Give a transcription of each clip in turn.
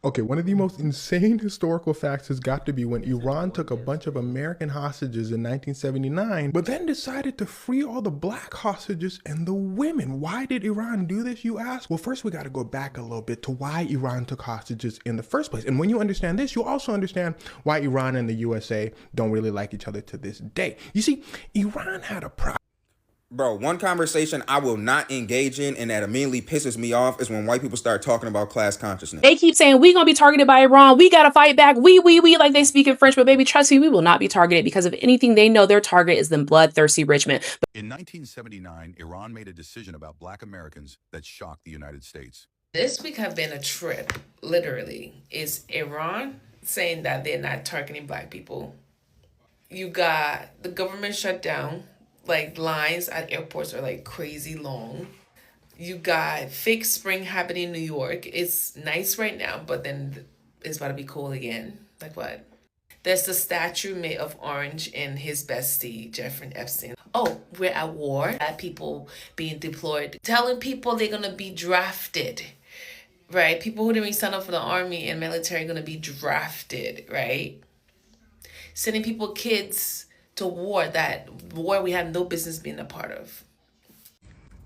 Okay, one of the most insane historical facts has got to be when Iran took a bunch of American hostages in 1979, but then decided to free all the black hostages and the women. Why did Iran do this, you ask? Well, first we got to go back a little bit to why Iran took hostages in the first place. And when you understand this, you'll also understand why Iran and the USA don't really like each other to this day. You see, Iran had a problem. Bro, one conversation I will not engage in and that immediately pisses me off is when white people start talking about class consciousness. They keep saying, we gonna be targeted by Iran. We gotta fight back. We, like they speak in French. But baby, trust me, we will not be targeted because if anything, they know their target is them bloodthirsty rich men. In 1979, Iran made a decision about black Americans that shocked the United States. This week have been a trip, literally. Is Iran saying that they're not targeting black people? You got the government shut down, like lines at airports are like crazy long. You got fake spring happening in New York. It's nice right now, but then it's about to be cold again. Like what? There's the statue made of orange and his bestie, Jeffrey Epstein. Oh, we're at war. At people being deployed, telling people they're gonna be drafted, right? People who didn't sign up for the army and military are gonna be drafted, right? Sending people, kids to war, that war we had no business being a part of.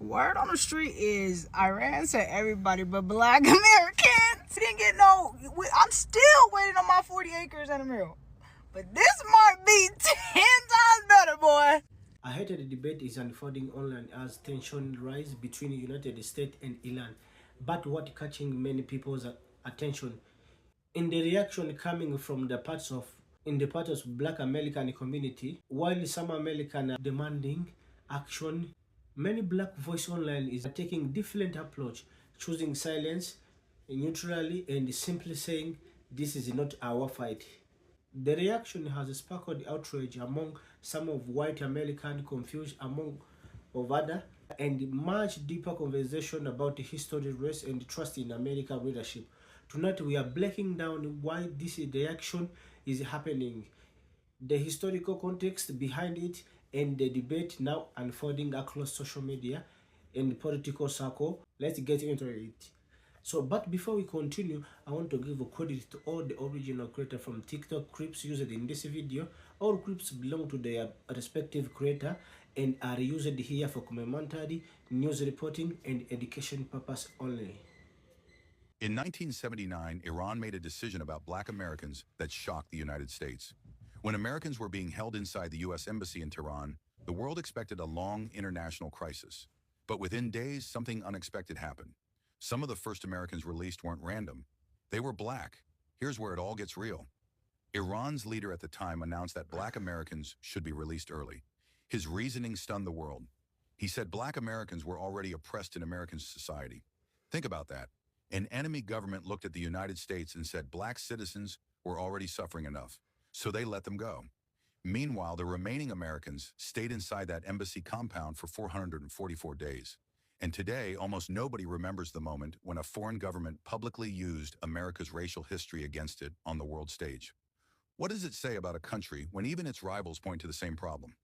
Word on the street is Iran said everybody but black Americans didn't get no. I'm still waiting on my 40 acres and a mule. But this might be 10 times better, boy. Ahead of the debate is unfolding online as tension rise between the United States and Iran. But what catching many people's attention in the reaction coming from the parts of black American community, while some American are demanding action, many black voice online is taking different approach, choosing silence neutrally and simply saying this is not our fight. The reaction has sparked outrage among some of white American, confused among of other, and much deeper conversation about the history, race, and trust in American leadership. Tonight we are breaking down why this reaction is happening, the historical context behind it, and the debate now unfolding across social media and political circle. Let's get into it. So, but before we continue, I want to give a credit to all the original creators from TikTok. Clips used in this video, all clips belong to their respective creator and are used here for commentary, news reporting, and education purpose only. In 1979, Iran made a decision about black Americans that shocked the United States. When Americans were being held inside the U.S. Embassy in Tehran, the world expected a long international crisis. But within days, something unexpected happened. Some of the first Americans released weren't random. They were black. Here's where it all gets real. Iran's leader at the time announced that black Americans should be released early. His reasoning stunned the world. He said black Americans were already oppressed in American society. Think about that. An enemy government looked at the United States and said black citizens were already suffering enough, so they let them go. Meanwhile, the remaining Americans stayed inside that embassy compound for 444 days. And today, almost nobody remembers the moment when a foreign government publicly used America's racial history against it on the world stage. What does it say about a country when even its rivals point to the same problem?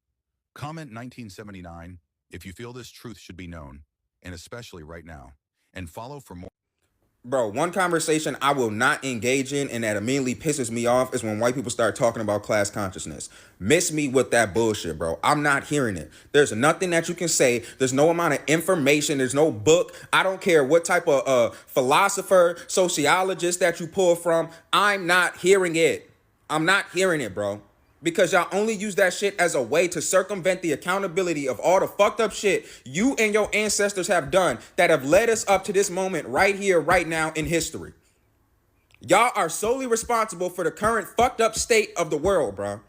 Comment 1979 if you feel this truth should be known, and especially right now. And follow for more. Bro, one conversation I will not engage in and that immediately pisses me off is when white people start talking about class consciousness. Miss me with that bullshit, bro. I'm not hearing it. There's nothing that you can say. There's no amount of information. There's no book. I don't care what type of philosopher, sociologist that you pull from. I'm not hearing it. I'm not hearing it, bro. Because y'all only use that shit as a way to circumvent the accountability of all the fucked up shit you and your ancestors have done that have led us up to this moment right here, right now in history. Y'all are solely responsible for the current fucked up state of the world, bro.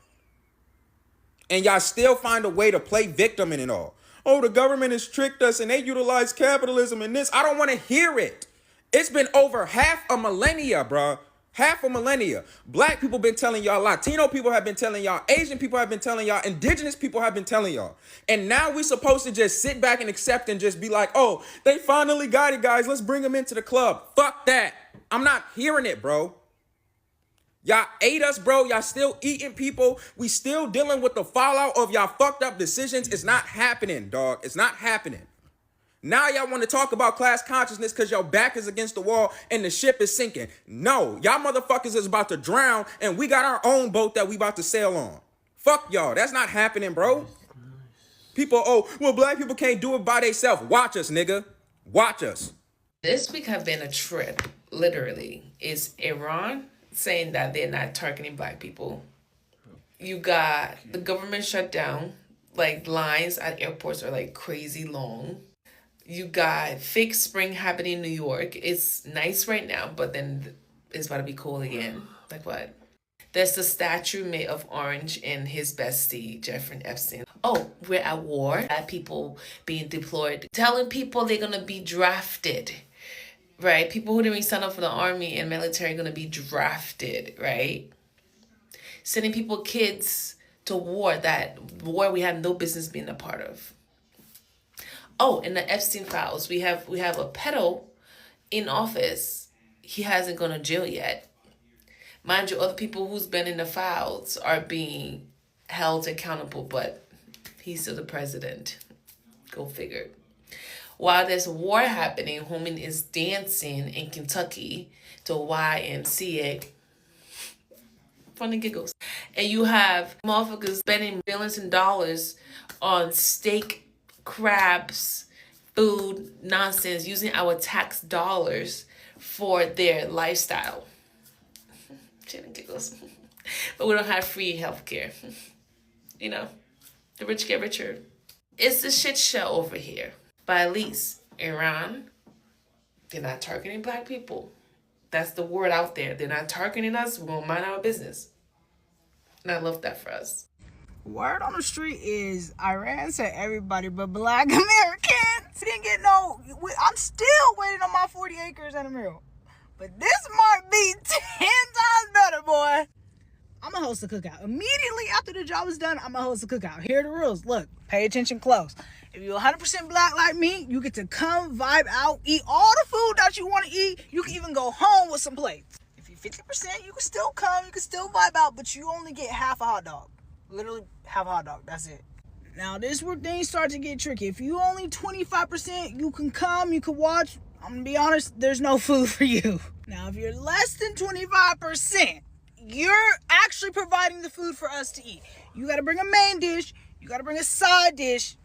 And y'all still find a way to play victim in it all. Oh, the government has tricked us and they utilize capitalism and this. I don't want to hear it. It's been over half a millennia, bro. Half a millennia. Black people been telling y'all, Latino people have been telling y'all, Asian people have been telling y'all, indigenous people have been telling y'all. And now we're supposed to just sit back and accept and just be like, oh, they finally got it, guys. Let's bring them into the club. Fuck that. I'm not hearing it, bro. Y'all ate us, bro. Y'all still eating people. We still dealing with the fallout of y'all fucked up decisions. It's not happening, dog. It's not happening. Now y'all want to talk about class consciousness because your back is against the wall and the ship is sinking. No, y'all motherfuckers is about to drown and we got our own boat that we about to sail on. Fuck y'all. That's not happening, bro. People, oh, well, black people can't do it by themselves. Watch us, nigga. Watch us. This week have been a trip, literally. Is Iran saying that they're not targeting black people. You got the government shut down. Like, lines at airports are like crazy long. You got fake spring happening in New York. It's nice right now, but then it's about to be cold again. Like what? There's the statue made of Orange and his bestie, Jeffrey Epstein. Oh, we're at war. At people being deployed. Telling people they're going to be drafted, right? People who didn't sign up for the army and military are going to be drafted, right? Sending people, kids to war, that war we had no business being a part of. Oh, in the Epstein files, we have a pedo in office. He hasn't gone to jail yet. Mind you, other people who's been in the files are being held accountable, but he's still the president. Go figure. While there's war happening, Homan is dancing in Kentucky to YMCA. Funny giggles. And you have motherfuckers spending billions of dollars on steak, crabs, food, nonsense, using our tax dollars for their lifestyle. Shit and giggles. But we don't have free healthcare. You know, the rich get richer. It's a shit show over here. But at least Iran, they're not targeting black people. That's the word out there. They're not targeting us. We're going to mind our business. And I love that for us. Word on the street is Iran said everybody but black Americans didn't get no. I'm still waiting on my 40 acres and a mule. But this might be 10 times better, boy. I'm going to host a cookout. Immediately after the job is done, I'm going to host a cookout. Here are the rules. Look, pay attention close. If you're 100% black like me, you get to come, vibe out, eat all the food that you want to eat. You can even go home with some plates. If you're 50%, you can still come, you can still vibe out, but you only get half a hot dog. Literally half a hot dog. That's it. Now, this is where things start to get tricky. If you only 25%, you can come, you can watch. I'm going to be honest, there's no food for you. Now, if you're less than 25%, you're actually providing the food for us to eat. You got to bring a main dish, you got to bring a side dish,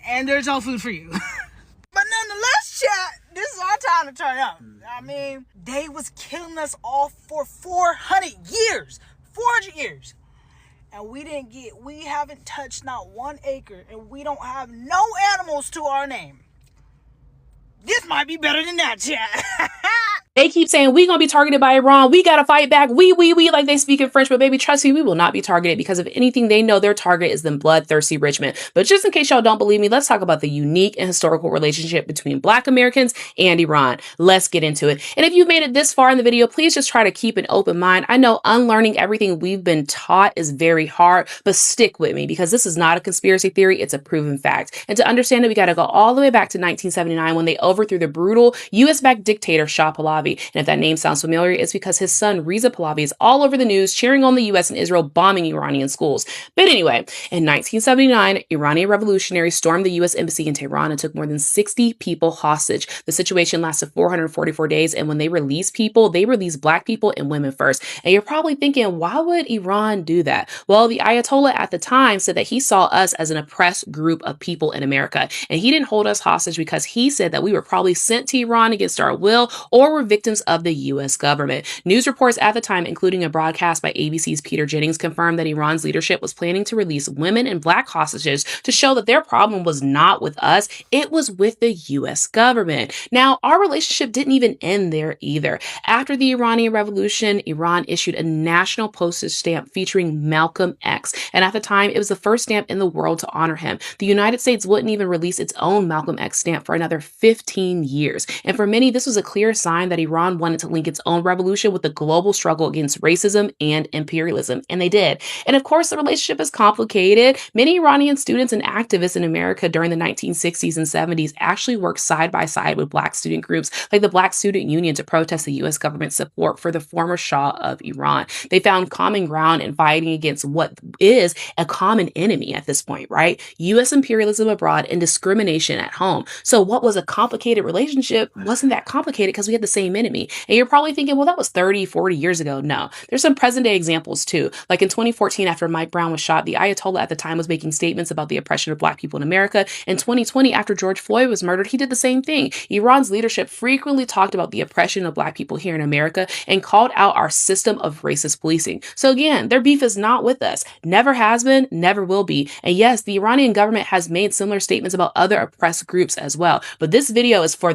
and there's no food for you. But nonetheless, chat, this is our time to turn up. I mean, they was killing us all for 400 years. 400 years. And we haven't touched not 1 acre, and we don't have no animals to our name. This might be better than that, chat. They keep saying we gonna be targeted by Iran. We gotta fight back. We like they speak in French, but baby, trust me, we will not be targeted because if anything, they know their target is them bloodthirsty rich men. But just in case y'all don't believe me, let's talk about the unique and historical relationship between Black Americans and Iran. Let's get into it. And if you've made it this far in the video, please just try to keep an open mind. I know unlearning everything we've been taught is very hard, but stick with me because this is not a conspiracy theory. It's a proven fact. And to understand it, we gotta go all the way back to 1979 when they overthrew the brutal US-backed dictator Shah Pahlavi. And if that name sounds familiar, it's because his son Reza Pahlavi is all over the news cheering on the US and Israel bombing Iranian schools. But anyway, in 1979, Iranian revolutionaries stormed the US embassy in Tehran and took more than 60 people hostage. The situation lasted 444 days, and when they released people, they released Black people and women first. And you're probably thinking, why would Iran do that? Well, the Ayatollah at the time said that he saw us as an oppressed group of people in America, and he didn't hold us hostage because he said that we were probably sent to Iran against our will or were victims of the US government. News reports at the time, including a broadcast by ABC's Peter Jennings, confirmed that Iran's leadership was planning to release women and Black hostages to show that their problem was not with us, it was with the US government. Now, our relationship didn't even end there either. After the Iranian Revolution, Iran issued a national postage stamp featuring Malcolm X, and at the time, it was the first stamp in the world to honor him. The United States wouldn't even release its own Malcolm X stamp for another 15 years, and for many, this was a clear sign that Iran wanted to link its own revolution with the global struggle against racism and imperialism, and they did. And of course, the relationship is complicated. Many Iranian students and activists in America during the 1960s and 70s actually worked side by side with Black student groups like the Black Student Union to protest the U.S. government's support for the former Shah of Iran. They found common ground in fighting against what is a common enemy at this point, right? U.S. imperialism abroad and discrimination at home. So what was a complicated relationship wasn't that complicated because we had the same enemy. And you're probably thinking, well, that was 30, 40 years ago. No, there's some present day examples too. Like in 2014, after Mike Brown was shot, the Ayatollah at the time was making statements about the oppression of Black people in America. In 2020, after George Floyd was murdered, he did the same thing. Iran's leadership frequently talked about the oppression of Black people here in America and called out our system of racist policing. So again, their beef is not with us. Never has been, never will be. And yes, the Iranian government has made similar statements about other oppressed groups as well. But this video is for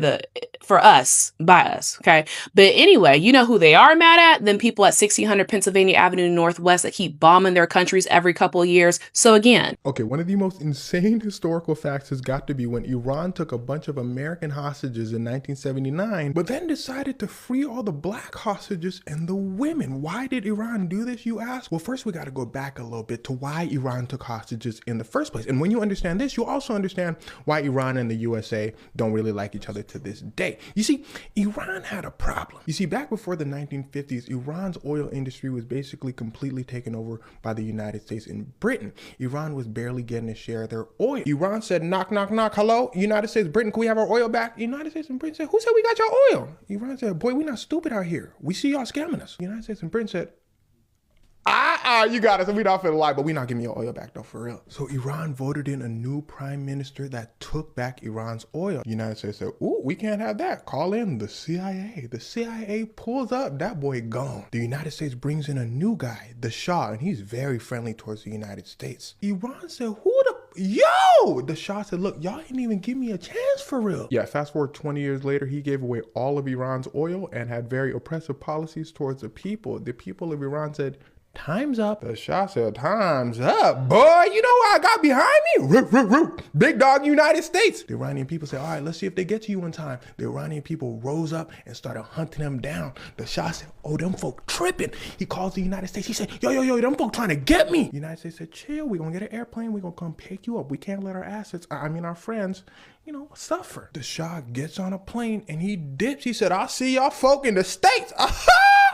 us, by us, okay? But anyway, you know who they are mad at? Them people at 1600 Pennsylvania Avenue Northwest that keep bombing their countries every couple of years. So again, Okay, one of the most insane historical facts has got to be when Iran took a bunch of American hostages in 1979, but then decided to free all the Black hostages and the women. Why did Iran do this, you ask? Well, first we got to go back a little bit to why Iran took hostages in the first place. And when you understand this, you also understand why Iran and the USA don't really like each other to this day. You see, Iran had a problem. You see, back before the 1950s, Iran's oil industry was basically completely taken over by the United States and Britain. Iran was barely getting a share of their oil. Iran said, knock, knock, knock, hello, United States, Britain, can we have our oil back? United States and Britain said, who said we got your oil? Iran said, boy, we not stupid out here. We see y'all scamming us. United States and Britain said, you got us, and we not finna lie, but we not giving your oil back though, for real. So Iran voted in a new prime minister that took back Iran's oil. The United States said, ooh, we can't have that. Call in the CIA. The CIA pulls up, that boy gone. The United States brings in a new guy, the Shah, and he's very friendly towards the United States. Iran said, the Shah said, look, y'all didn't even give me a chance for real. Yeah, fast forward 20 years later, he gave away all of Iran's oil and had very oppressive policies towards the people. The people of Iran said, time's up. The Shah said, time's up. Boy, you know what I got behind me? Root, root, root. Big dog United States. The Iranian people said, all right, let's see if they get to you in time. The Iranian people rose up and started hunting them down. The Shah said, oh, them folk tripping. He calls the United States. He said, yo, them folk trying to get me. The United States said, chill, we're going to get an airplane. We're going to come pick you up. We can't let our assets, our friends, suffer. The Shah gets on a plane and he dips. He said, I'll see y'all folk in the States.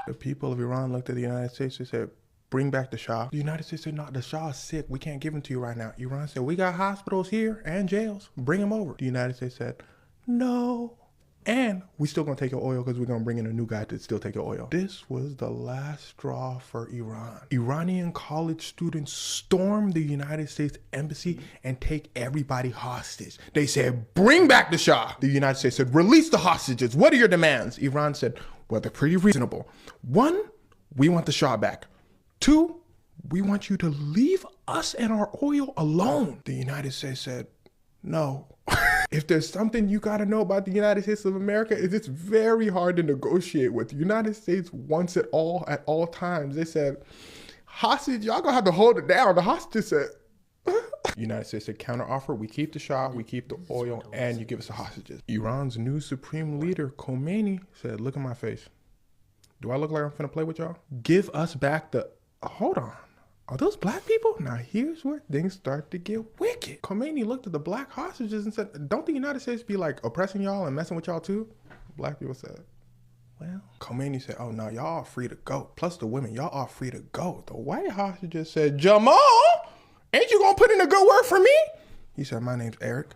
The people of Iran looked at the United States. They said, bring back the Shah. The United States said, no, the Shah is sick. We can't give him to you right now. Iran said, we got hospitals here and jails. Bring him over. The United States said, no. And we still gonna take your oil because we're gonna bring in a new guy to still take your oil. This was the last straw for Iran. Iranian college students stormed the United States embassy and take everybody hostage. They said, bring back the Shah. The United States said, release the hostages. What are your demands? Iran said, well, they're pretty reasonable. 1, we want the Shah back. 2, we want you to leave us and our oil alone. The United States said, no. If there's something you gotta know about the United States of America, is it's very hard to negotiate with. The United States wants it all at all times. They said, hostage, y'all gonna have to hold it down. The hostage said, United States said, counteroffer, we keep the Shah, we keep the oil, and you give us the hostages. Iran's new supreme leader, Khomeini, said, look at my face. Do I look like I'm finna play with y'all? Give us back the... Hold on. Are those Black people? Now here's where things start to get wicked. Khomeini looked at the Black hostages and said, don't the United States be like oppressing y'all and messing with y'all too? Black people said, well, Khomeini said, oh no, y'all are free to go. Plus the women, y'all are free to go. The white hostages said, Jamal, ain't you gonna put in a good word for me? He said, my name's Eric.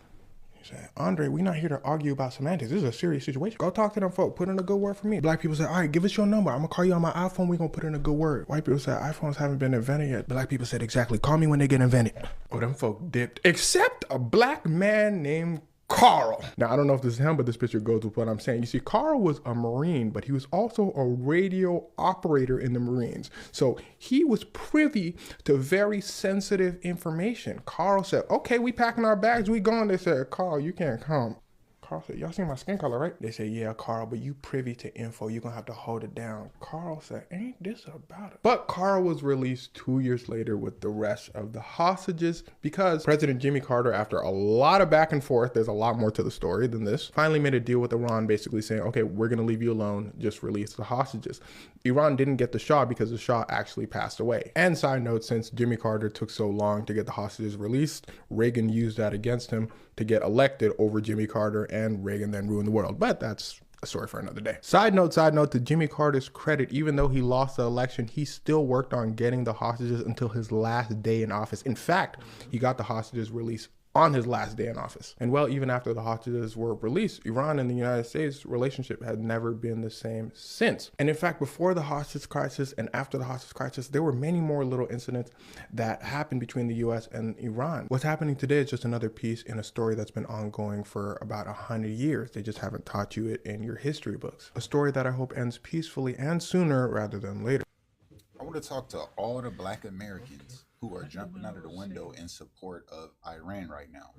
He said, Andre, we're not here to argue about semantics. This is a serious situation. Go talk to them folk. Put in a good word for me. Black people said, all right, give us your number. I'm going to call you on my iPhone. We're going to put in a good word. White people said, iPhones haven't been invented yet. Black people said, exactly. Call me when they get invented. Oh, them folk dipped. Except a Black man named Carl. Now, I don't know if this is him, but this picture goes with what I'm saying. You see, Carl was a Marine, but he was also a radio operator in the Marines. So he was privy to very sensitive information. Carl said, okay, we packing our bags, we going. They said, Carl, you can't come. Carl said, y'all seen my skin color, right? They say, yeah, Carl, but you privy to info. You're going to have to hold it down. Carl said, ain't this about it? But Carl was released 2 years later with the rest of the hostages because President Jimmy Carter, after a lot of back and forth, there's a lot more to the story than this, finally made a deal with Iran basically saying, okay, we're going to leave you alone. Just release the hostages. Iran didn't get the Shah because the Shah actually passed away. And side note, since Jimmy Carter took so long to get the hostages released, Reagan used that against him to get elected over Jimmy Carter, and Reagan then ruined the world. But that's a story for another day. Side note, to Jimmy Carter's credit, even though he lost the election, he still worked on getting the hostages until his last day in office. In fact, he got the hostages released on his last day in office. And well, even after the hostages were released, Iran and the United States relationship had never been the same since. And in fact, before the hostage crisis and after the hostage crisis, there were many more little incidents that happened between the US and Iran. What's happening today is just another piece in a story that's been ongoing for about 100 years. They just haven't taught you it in your history books. A story that I hope ends peacefully and sooner rather than later. I want to talk to all the Black Americans who are jumping out of the window in support of Iran right now.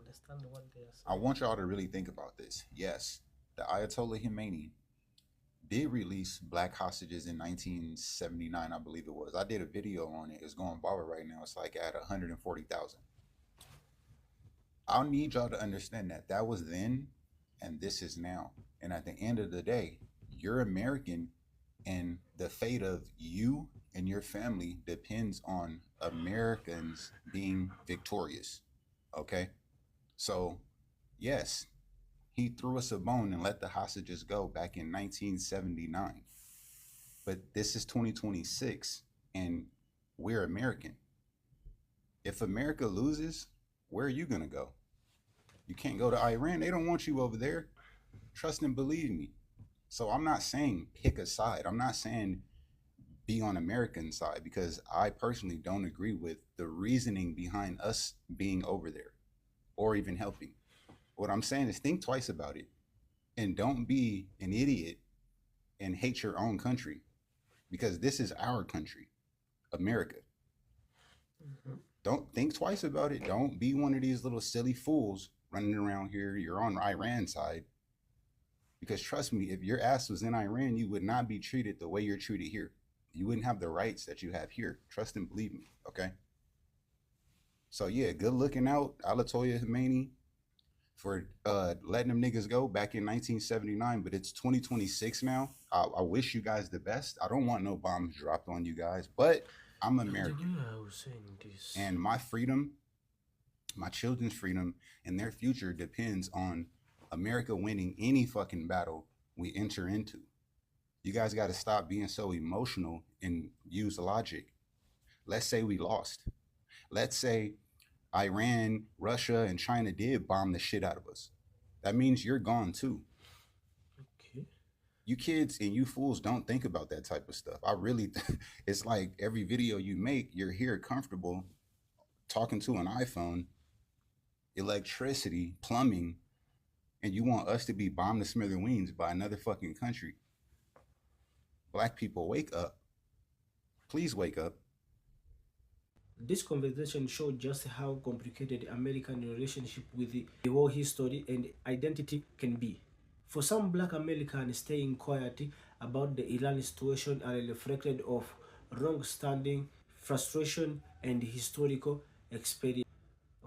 I want y'all to really think about this. Yes, the Ayatollah Khomeini did release black hostages in 1979, I believe it was. I did a video on it. It's going viral right now. It's like at 140,000. I'll need y'all to understand that that was then and this is now. And at the end of the day, you're American, and the fate of you and your family depends on Americans being victorious. Okay? So, yes, he threw us a bone and let the hostages go back in 1979. But this is 2026, and we're American. If America loses, where are you going to go? You can't go to Iran. They don't want you over there. Trust and believe me. So I'm not saying pick a side. I'm not saying be on American side, because I personally don't agree with the reasoning behind us being over there or even helping. What I'm saying is think twice about it, and don't be an idiot and hate your own country, because this is our country, America. Don't think twice about it. Don't be one of these little silly fools running around here. You're on Iran side. Because trust me, if your ass was in Iran, you would not be treated the way you're treated here. You wouldn't have the rights that you have here. Trust and believe me, okay? So yeah, good looking out, Ayatollah Khomeini, for letting them niggas go back in 1979, but it's 2026 now. I wish you guys the best. I don't want no bombs dropped on you guys, but I'm American. And my freedom, my children's freedom, and their future depends on America winning any fucking battle we enter into. You guys got to stop being so emotional and use logic. Let's say we lost. Let's say Iran, Russia, and China did bomb the shit out of us. That means you're gone too. Okay. You kids and you fools don't think about that type of stuff. It's like every video you make, you're here comfortable talking to an iPhone, electricity, plumbing, and you want us to be bombed to smithereens by another fucking country. Black people, wake up. Please wake up. This conversation showed just how complicated American relationship with the whole history and identity can be. For some Black Americans, staying quiet about the Iran situation are reflected of wrong-standing, frustration, and historical experience.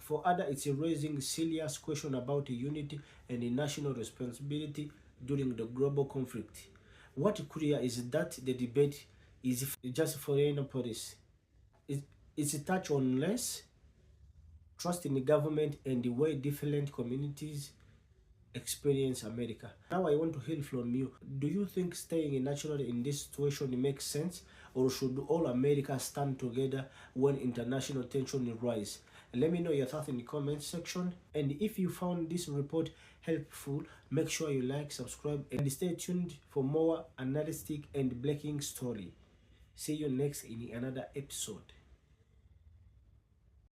For others, it's raising serious question about unity and national responsibility during the global conflict. What clear is that the debate is just foreign policy. It's a touch on less trust in the government and the way different communities experience America. Now I want to hear from you. Do you think staying natural in this situation makes sense, or should all America stand together when international tension rises? Let me know your thoughts in the comment section. And if you found this report helpful, make sure you like, subscribe, and stay tuned for more analytic and breaking story. See you next in another episode.